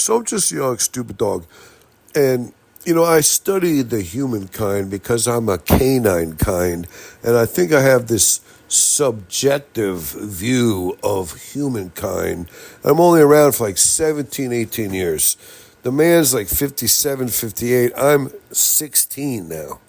So I'm just a young, stupid dog. And, I study the humankind because I'm a canine kind. And I think I have this subjective view of humankind. I'm only around for like 17, 18 years. The man's like 57, 58. I'm 16 now.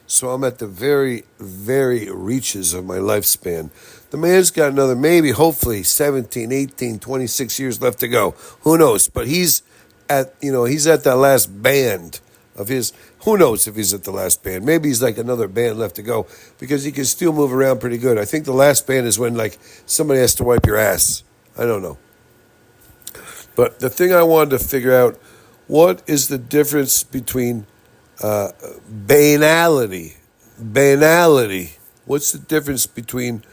So I'm at the very, very reaches of my lifespan. The man's got another, maybe, hopefully, 17, 18, 26 years left to go. Who knows? But he's at that last band of his. Who knows if he's at the last band? Maybe he's like another band left to go because he can still move around pretty good. I think the last band is when like somebody has to wipe your ass. I don't know. But the thing I wanted to figure out, what is the difference between banality? Banality. What's the difference between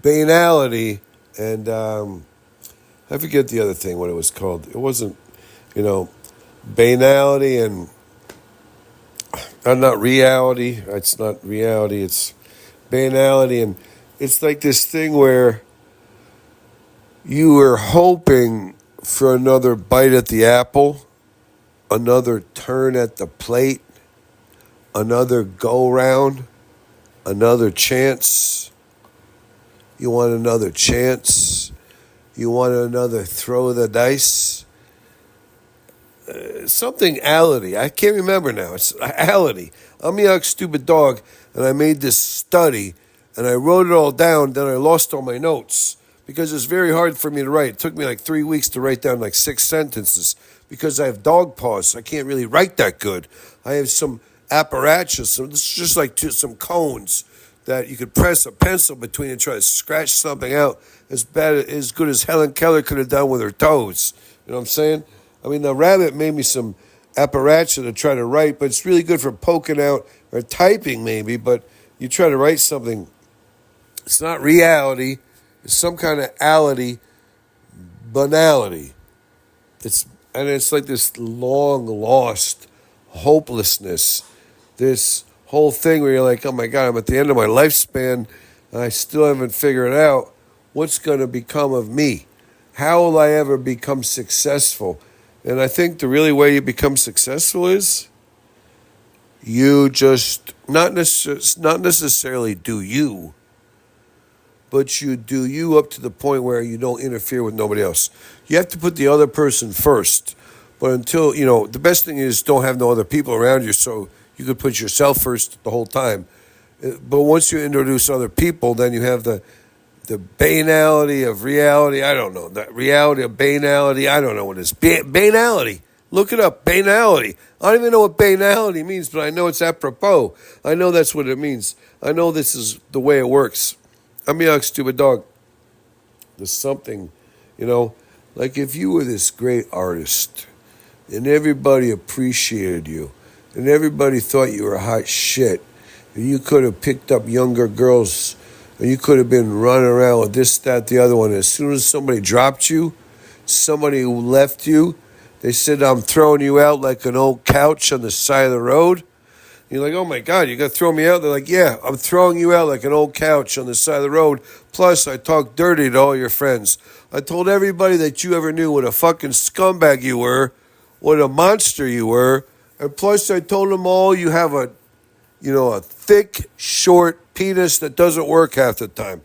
banality and I forget the other thing, what it was called. It wasn't, banality and not reality. It's not reality. It's banality, and it's like this thing where you were hoping for another bite at the apple, another turn at the plate, another go round, another chance. You want another chance. You want another throw of the dice. Something ality. I can't remember now. It's ality. I'm a young, stupid dog, and I made this study, and I wrote it all down. Then I lost all my notes because it's very hard for me to write. It took me like 3 weeks to write down like 6 sentences because I have dog paws. I can't really write that good. I have some apparatus. So this is just like some cones that you could press a pencil between and try to scratch something out as good as Helen Keller could have done with her toes. You know what I'm saying? I mean, the rabbit made me some apparatus to try to write, but it's really good for poking out or typing maybe, but you try to write something. It's not reality. It's some kind of ality, banality. It's like this long lost hopelessness, this whole thing where you're like, oh my God, I'm at the end of my lifespan, and I still haven't figured out what's going to become of me. How will I ever become successful? And I think the really way you become successful is you just not necessarily do you, but you do you up to the point where you don't interfere with nobody else. You have to put the other person first. But until, the best thing is don't have no other people around you so you could put yourself first the whole time. But once you introduce other people, then you have the banality of reality. I don't know. That reality of banality. I don't know what it is. Banality. Look it up. Banality. I don't even know what banality means, but I know it's apropos. I know that's what it means. I know this is the way it works. I'm a young, stupid dog. There's something, like if you were this great artist and everybody appreciated you and everybody thought you were hot shit and you could have picked up younger girls and you could have been running around with this, that, the other one. As soon as somebody dropped you, somebody who left you, they said, I'm throwing you out like an old couch on the side of the road. You're like, oh my God, you're going to throw me out? They're like, yeah, I'm throwing you out like an old couch on the side of the road. Plus, I talked dirty to all your friends. I told everybody that you ever knew what a fucking scumbag you were, what a monster you were. And plus, I told them all you have a thick, short penis that doesn't work half the time.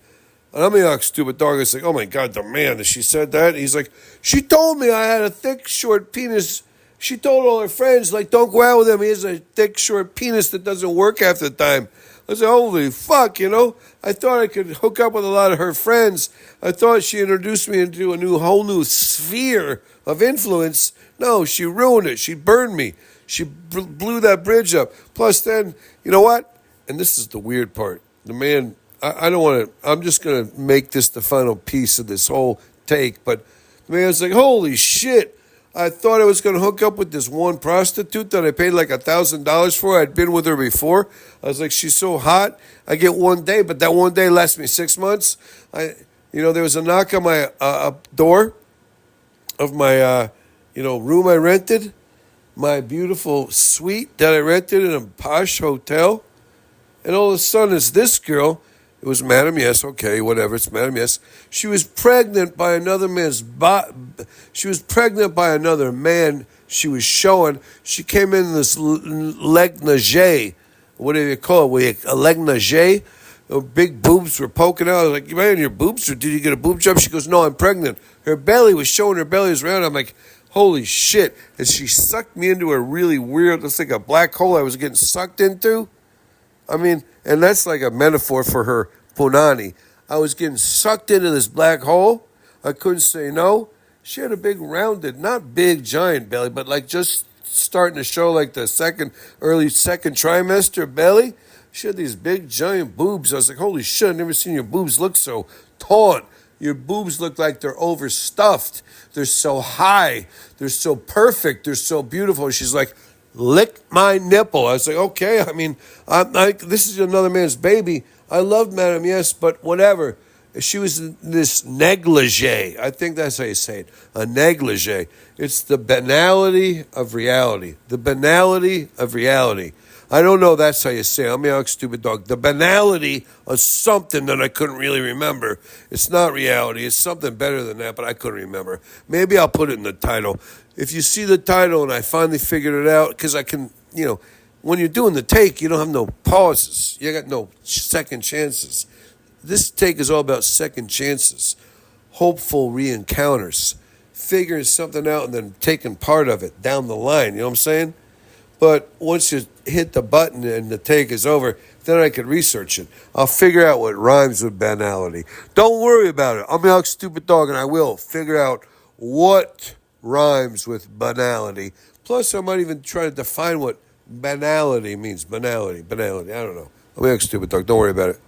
And I'm a young, stupid dog. It's like, oh my God, the man, she said that? And he's like, she told me I had a thick, short penis. She told all her friends, like, don't go out with him. He has a thick, short penis that doesn't work half the time. I said, holy fuck, I thought I could hook up with a lot of her friends. I thought she introduced me into a whole new sphere of influence. No, she ruined it. She burned me. She blew that bridge up. Plus then, you know what? And this is the weird part. The man, I don't want to, I'm just going to make this the final piece of this whole take. But the man's like, holy shit. I thought I was going to hook up with this one prostitute that I paid like $1,000 for. I'd been with her before. I was like, she's so hot. I get one day, but that one day lasts me 6 months. There was a knock on my door of my, room I rented, my beautiful suite that I rented in a posh hotel. And all of a sudden, it's this girl, It was Madam Yes, okay, whatever, it's Madam Yes. She was pregnant by another man's she was pregnant by another man she was showing. She came in this leg nage, what do you call it, a leg nage? Her big boobs were poking out. I was like, man, your boobs, or did you get a boob job? She goes, no, I'm pregnant. Her belly was showing, her belly was round. I'm like, holy shit. And she sucked me into a really weird, it's like a black hole I was getting sucked into. I mean, and that's like a metaphor for her punani. I was getting sucked into this black hole. I couldn't say no. She had a big rounded, not big giant belly, but like just starting to show like the early second trimester belly. She had these big giant boobs. I was like, holy shit, I've never seen your boobs look so taut. Your boobs look like they're overstuffed. They're so high. They're so perfect. They're so beautiful. She's like, lick my nipple. I was like, okay, I mean, this is another man's baby. I loved Madam Yes, but whatever. She was in this negligee. I think that's how you say it. A negligee. It's the banality of reality. The banality of reality. I don't know that's how you say it. I'm a stupid dog. The banality of something that I couldn't really remember. It's not reality. It's something better than that, but I couldn't remember. Maybe I'll put it in the title. If you see the title and I finally figured it out, because I can, when you're doing the take, you don't have no pauses. You got no second chances. This take is all about second chances, hopeful re-encounters, figuring something out and then taking part of it down the line. You know what I'm saying? But once you hit the button and the take is over, then I can research it. I'll figure out what rhymes with banality. Don't worry about it. I'm a stupid dog, and I will figure out what rhymes with banality. Plus, I might even try to define what banality means. Banality. I don't know. I'm a stupid dog. Don't worry about it.